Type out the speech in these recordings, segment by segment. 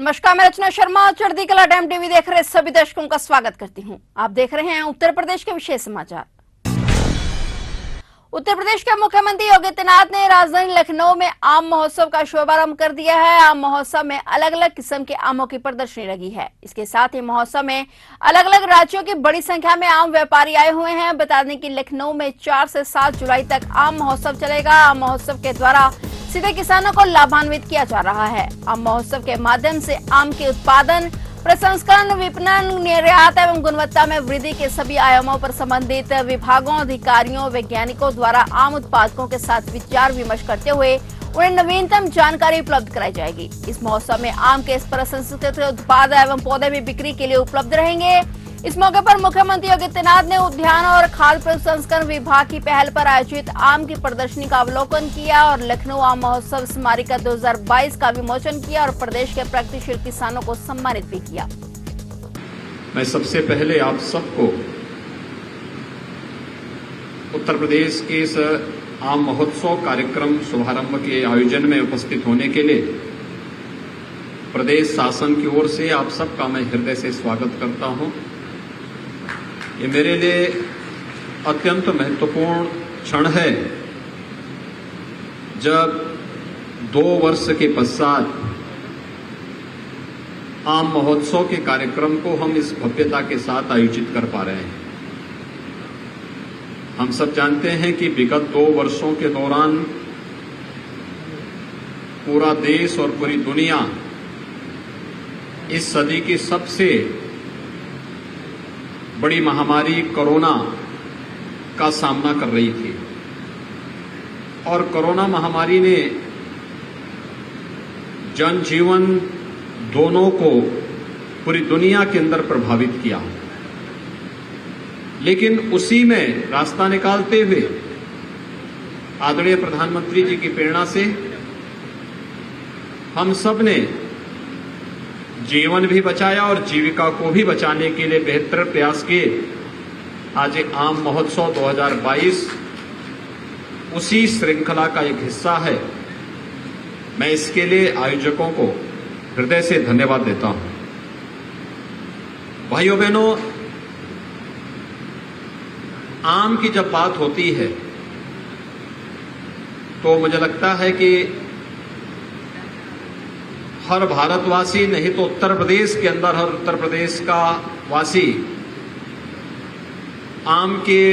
नमस्कार, मैं रचना शर्मा चढ़ती कला टाइम टीवी देख रहे सभी दर्शकों का स्वागत करती हूं। आप देख रहे हैं उत्तर प्रदेश के विशेष समाचार। उत्तर प्रदेश के मुख्यमंत्री योगी आदित्यनाथ ने राजधानी लखनऊ में आम महोत्सव का शुभारंभ कर दिया है। आम महोत्सव में अलग अलग किस्म के आमों की प्रदर्शनी लगी है। इसके साथ ही महोत्सव में अलग अलग राज्यों की बड़ी संख्या में आम व्यापारी आए हुए हैं। बता दें कि लखनऊ में 4 से 7 जुलाई तक आम महोत्सव चलेगा। आम महोत्सव के द्वारा सीधे किसानों को लाभान्वित किया जा रहा है। आम महोत्सव के माध्यम से आम के उत्पादन, प्रसंस्करण, विपणन, निर्यात एवं गुणवत्ता में वृद्धि के सभी आयामों पर संबंधित विभागों, अधिकारियों, वैज्ञानिकों द्वारा आम उत्पादकों के साथ विचार विमर्श करते हुए उन्हें नवीनतम जानकारी उपलब्ध कराई जाएगी। इस महोत्सव में आम के प्रसंस्कृत उत्पाद एवं पौधे भी बिक्री के लिए उपलब्ध रहेंगे। इस मौके पर मुख्यमंत्री योगी आदित्यनाथ ने उद्यान और खाद्य प्रसंस्करण विभाग की पहल पर आयोजित आम की प्रदर्शनी का अवलोकन किया और लखनऊ आम महोत्सव स्मारिका 2022 का विमोचन किया और प्रदेश के प्रगतिशील किसानों को सम्मानित भी किया। मैं सबसे पहले आप सबको उत्तर प्रदेश के इस आम महोत्सव कार्यक्रम शुभारंभ के आयोजन में उपस्थित होने के लिए प्रदेश शासन की ओर से आप सबका मैं हृदय से स्वागत करता हूं। ये मेरे लिए अत्यंत महत्वपूर्ण क्षण है जब 2 वर्ष के पश्चात आम महोत्सव के कार्यक्रम को हम इस भव्यता के साथ आयोजित कर पा रहे हैं। हम सब जानते हैं कि विगत 2 वर्षों के दौरान पूरा देश और पूरी दुनिया इस सदी की सबसे बड़ी महामारी कोरोना का सामना कर रही थी और कोरोना महामारी ने जनजीवन दोनों को पूरी दुनिया के अंदर प्रभावित किया। लेकिन उसी में रास्ता निकालते हुए आदरणीय प्रधानमंत्री जी की प्रेरणा से हम सब ने जीवन भी बचाया और जीविका को भी बचाने के लिए बेहतर प्रयास किए। आज आम महोत्सव 2022 उसी श्रृंखला का एक हिस्सा है। मैं इसके लिए आयोजकों को हृदय से धन्यवाद देता हूं। भाइयों बहनों, आम की जब बात होती है तो मुझे लगता है कि हर भारतवासी, नहीं तो उत्तर प्रदेश के अंदर हर उत्तर प्रदेश का वासी आम के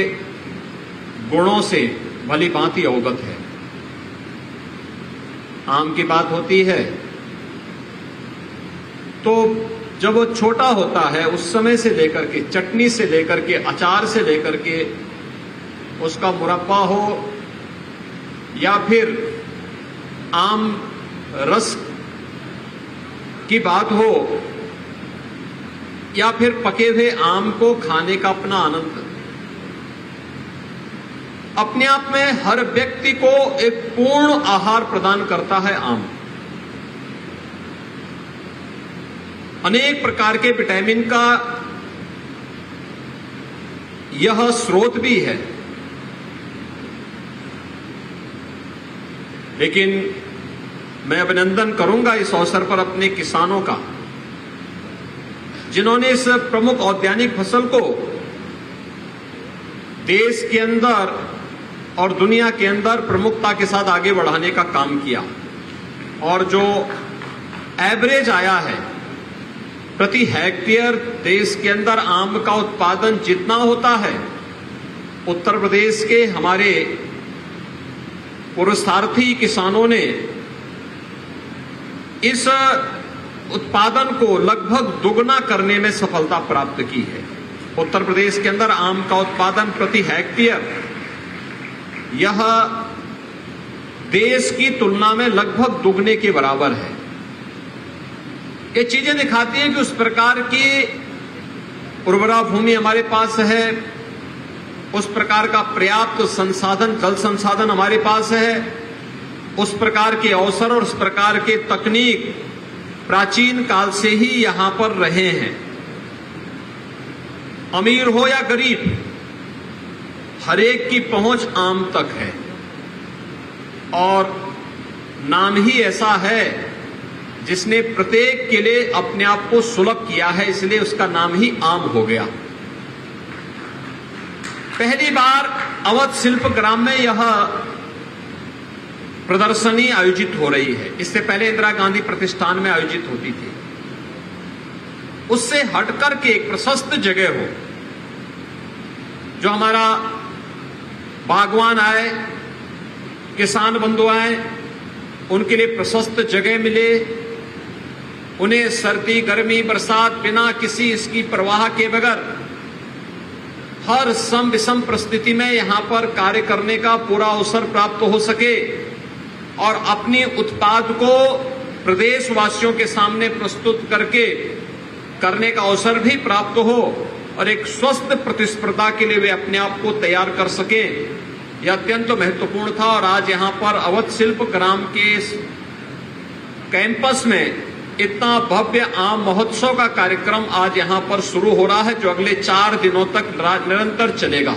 गुणों से भली भांति अवगत है। आम की बात होती है तो जब वो छोटा होता है उस समय से लेकर के चटनी से लेकर के अचार से लेकर के उसका मुरब्बा हो या फिर आम रस की बात हो या फिर पके हुए आम को खाने का अपना आनंद, अपने आप में हर व्यक्ति को एक पूर्ण आहार प्रदान करता है आम। अनेक प्रकार के विटामिन का यह स्रोत भी है। लेकिन मैं अभिनंदन करूंगा इस अवसर पर अपने किसानों का, जिन्होंने इस प्रमुख औद्यानिक फसल को देश के अंदर और दुनिया के अंदर प्रमुखता के साथ आगे बढ़ाने का काम किया। और जो एवरेज आया है प्रति हेक्टेयर देश के अंदर आम का उत्पादन जितना होता है, उत्तर प्रदेश के हमारे पुरुषार्थी किसानों ने इस उत्पादन को लगभग दुगना करने में सफलता प्राप्त की है। उत्तर प्रदेश के अंदर आम का उत्पादन प्रति हेक्टेयर यह देश की तुलना में लगभग दुगने के बराबर है। ये चीजें दिखाती हैं कि उस प्रकार की उर्वरा भूमि हमारे पास है, उस प्रकार का पर्याप्त संसाधन, जल संसाधन हमारे पास है, उस प्रकार के अवसर और उस प्रकार के तकनीक प्राचीन काल से ही यहां पर रहे हैं। अमीर हो या गरीब, हरेक की पहुंच आम तक है। और नाम ही ऐसा है जिसने प्रत्येक के लिए अपने आप को सुलभ किया है, इसलिए उसका नाम ही आम हो गया। पहली बार अवध शिल्प ग्राम में यह प्रदर्शनी आयोजित हो रही है। इससे पहले इंदिरा गांधी प्रतिष्ठान में आयोजित होती थी। उससे हटकर के एक प्रशस्त जगह हो, जो हमारा बागवान आए, किसान बंधु आए, उनके लिए प्रशस्त जगह मिले, उन्हें सर्दी गर्मी बरसात बिना किसी इसकी परवाह के बगैर हर सम विषम परिस्थिति में यहां पर कार्य करने का पूरा अवसर प्राप्त हो सके और अपने उत्पाद को प्रदेशवासियों के सामने प्रस्तुत करने का अवसर भी प्राप्त हो और एक स्वस्थ प्रतिस्पर्धा के लिए वे अपने आप को तैयार कर सके, यह अत्यंत महत्वपूर्ण था। और आज यहां पर अवध शिल्प ग्राम के कैंपस में इतना भव्य आम महोत्सव का कार्यक्रम आज यहां पर शुरू हो रहा है, जो अगले 4 दिनों तक निरंतर चलेगा।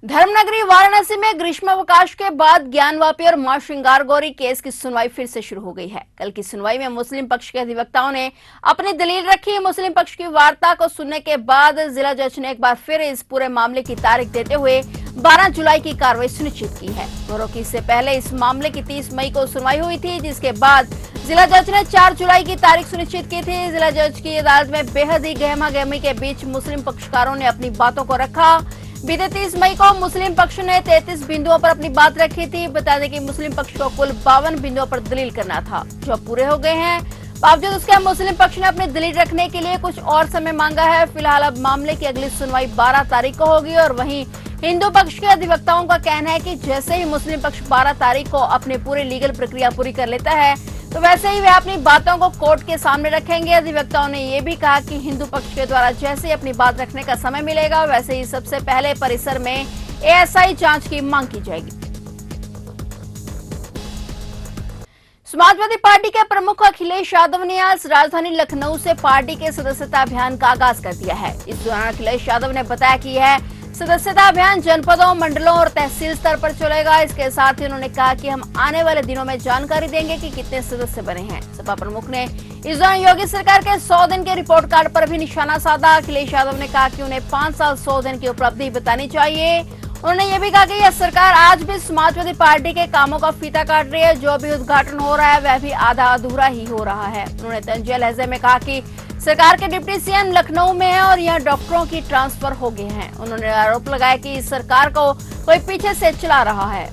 धर्मनगरी वाराणसी में ग्रीष्मावकाश के बाद ज्ञानवापी और मां श्रृंगार गौरी केस की सुनवाई फिर से शुरू हो गई है। कल की सुनवाई में मुस्लिम पक्ष के अधिवक्ताओं ने अपनी दलील रखी। मुस्लिम पक्ष की वार्ता को सुनने के बाद जिला जज ने एक बार फिर इस पूरे मामले की तारीख देते हुए 12 जुलाई की कार्रवाई सुनिश्चित की है। गौरव की इससे पहले इस मामले की 30 मई को सुनवाई हुई थी, जिसके बाद जिला जज ने 4 जुलाई की तारीख सुनिश्चित की थी। जिला जज की अदालत में बेहद ही गहमा-गहमी के बीच मुस्लिम पक्षकारों ने अपनी बातों को रखा। बीते 30 मई को मुस्लिम पक्ष ने 33 बिंदुओं पर अपनी बात रखी थी। बता दें कि मुस्लिम पक्ष को कुल 52 बिंदुओं पर दलील करना था, जो अब पूरे हो गए हैं। बावजूद उसके मुस्लिम पक्ष ने अपनी दलील रखने के लिए कुछ और समय मांगा है। फिलहाल अब मामले की अगली सुनवाई 12 तारीख को होगी और वहीं हिंदू पक्ष के अधिवक्ताओं का कहना है कि जैसे ही मुस्लिम पक्ष 12 तारीख को अपनी पूरी लीगल प्रक्रिया पूरी कर लेता है, तो वैसे ही वे अपनी बातों को कोर्ट के सामने रखेंगे। अधिवक्ताओं ने ये भी कहा कि हिंदू पक्ष के द्वारा जैसे ही अपनी बात रखने का समय मिलेगा, वैसे ही सबसे पहले परिसर में एएसआई जांच की मांग की जाएगी। समाजवादी पार्टी के प्रमुख अखिलेश यादव ने आज राजधानी लखनऊ से पार्टी के सदस्यता अभियान का आगाज कर दिया है। इस दौरान अखिलेश यादव ने बताया कि यह सदस्यता अभियान जनपदों, मंडलों और तहसील स्तर पर चलेगा। इसके साथ ही उन्होंने कहा कि हम आने वाले दिनों में जानकारी देंगे कि कितने सदस्य बने हैं। सपा प्रमुख ने इस दौरान योगी सरकार के 100 दिन के रिपोर्ट कार्ड पर भी निशाना साधा। अखिलेश यादव ने कहा कि उन्हें 5 साल 100 दिन की उपलब्धि बतानी चाहिए। उन्होंने ये भी कहा कि यह सरकार आज भी समाजवादी पार्टी के कामों का फीता काट रही है। जो भी उद्घाटन हो रहा है वह भी आधा अधूरा ही हो रहा है। उन्होंने तंजिया लहजे में कहा कि सरकार के डिप्टी सीएम लखनऊ में है और यहां डॉक्टरों की ट्रांसफर हो गए हैं। उन्होंने आरोप लगाया कि इस सरकार को कोई पीछे से चला रहा है।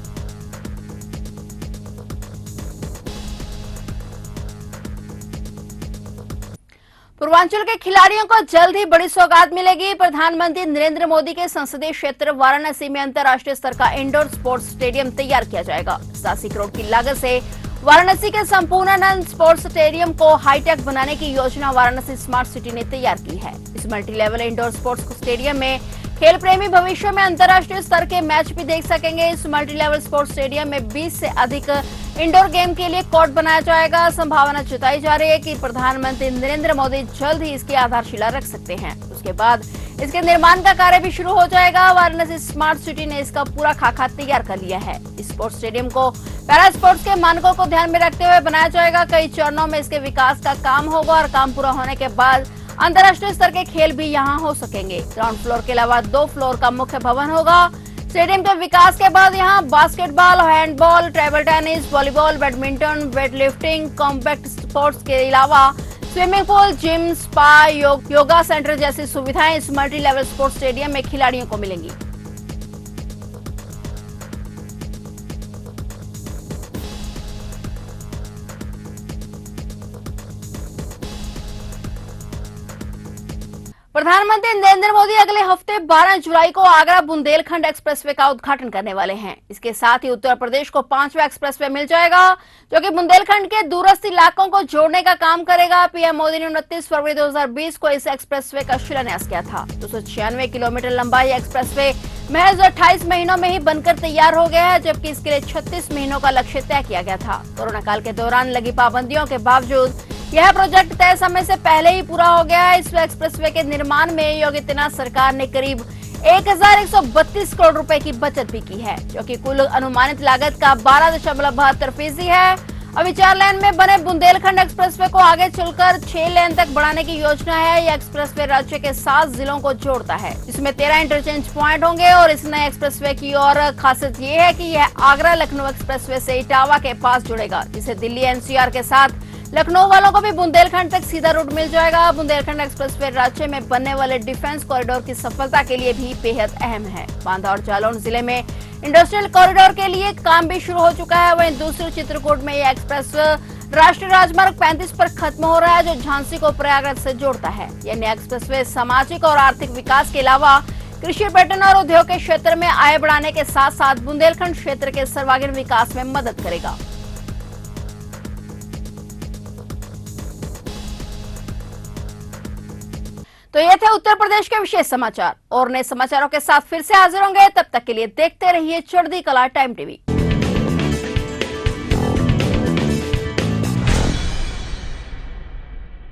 पूर्वांचल के खिलाड़ियों को जल्द ही बड़ी सौगात मिलेगी। प्रधानमंत्री नरेंद्र मोदी के संसदीय क्षेत्र वाराणसी में अंतर्राष्ट्रीय स्तर का इंडोर स्पोर्ट्स स्टेडियम तैयार किया जाएगा। 87 करोड़ की लागत से वाराणसी के संपूर्णानंद स्पोर्ट्स स्टेडियम को हाईटेक बनाने की योजना वाराणसी स्मार्ट सिटी ने तैयार की है। इस multi level indoor sports stadium में खेल प्रेमी भविष्य में अंतर्राष्ट्रीय स्तर के मैच भी देख सकेंगे। इस मल्टी लेवल स्पोर्ट्स स्टेडियम में 20 से अधिक इंडोर गेम के लिए कोर्ट बनाया जाएगा। संभावना जताई जा रही है कि प्रधानमंत्री नरेंद्र मोदी जल्द ही इसकी आधारशिला रख सकते हैं। उसके बाद इसके निर्माण का कार्य भी शुरू हो जाएगा। वाराणसी स्मार्ट सिटी ने इसका पूरा खाका तैयार कर लिया है। इस स्पोर्ट्स स्टेडियम को पैरा स्पोर्ट्स के मानकों को ध्यान में रखते हुए बनाया जाएगा। कई चरणों में इसके विकास का काम होगा और काम पूरा होने के बाद अंतर्राष्ट्रीय स्तर के खेल भी यहाँ हो सकेंगे। ग्राउंड फ्लोर के अलावा 2 फ्लोर का मुख्य भवन होगा। स्टेडियम के विकास के बाद यहाँ basketball, handball, table tennis, volleyball, badminton, weight lifting, compact sports के अलावा swimming pool, gym, spa, yoga centre जैसी सुविधाएं इस मल्टी लेवल स्पोर्ट्स स्टेडियम में खिलाड़ियों को मिलेंगी। प्रधानमंत्री नरेंद्र मोदी अगले हफ्ते 12 जुलाई को आगरा बुंदेलखंड एक्सप्रेसवे का उद्घाटन करने वाले हैं। इसके साथ ही उत्तर प्रदेश को 5वां एक्सप्रेसवे मिल जाएगा, जो कि बुंदेलखंड के दूरस्थ इलाकों को जोड़ने का काम करेगा। पीएम मोदी ने 29 फरवरी 2020 को इस एक्सप्रेसवे का शिलान्यास किया था। 296 किलोमीटर लंबा यह एक्सप्रेसवे महज 28 महीनों में ही बनकर तैयार हो गया है, जबकि इसके लिए 36 महीनों का लक्ष्य तय किया गया था। कोरोना काल के दौरान लगी पाबंदियों के बावजूद यह प्रोजेक्ट तय समय से पहले ही पूरा हो गया है। इस एक्सप्रेसवे के निर्माण में योगी आदित्यनाथ सरकार ने करीब 1132 करोड़ रुपए की बचत भी की है, जो कि कुल अनुमानित लागत का 12.72% है। अभी 4 लेन में बने बुंदेलखंड एक्सप्रेसवे को आगे चलकर 6 लेन तक बढ़ाने की योजना है। यह एक्सप्रेसवे राज्य के 7 जिलों को जोड़ता है। इसमें 13 इंटरचेंज पॉइंट होंगे और इस नए एक्सप्रेसवे की और खासियत ये है कि यह आगरा लखनऊ एक्सप्रेसवे से इटावा के पास जुड़ेगा, जिससे दिल्ली एनसीआर के साथ लखनऊ वालों को भी बुंदेलखंड तक सीधा रूट मिल जाएगा। बुंदेलखंड एक्सप्रेसवे राज्य में बनने वाले डिफेंस कॉरिडोर की सफलता के लिए भी बेहद अहम है। बांदा और जालौन जिले में इंडस्ट्रियल कॉरिडोर के लिए काम भी शुरू हो चुका है। वहीं दूसरे चित्रकूट में यह एक्सप्रेस राष्ट्रीय राजमार्ग 35 पर खत्म हो रहा है, जो झांसी को प्रयागराज से जोड़ता है। यह नया एक्सप्रेसवे सामाजिक और आर्थिक विकास के अलावा कृषि, पर्यटन और उद्योग के क्षेत्र में आय बढ़ाने के साथ साथ बुंदेलखंड क्षेत्र के सर्वांगीण विकास में मदद करेगा। तो ये थे उत्तर प्रदेश के विशेष समाचार और नए समाचारों के साथ फिर से हाजिर होंगे। तब तक के लिए देखते रहिए चढ़ती कला टाइम टीवी।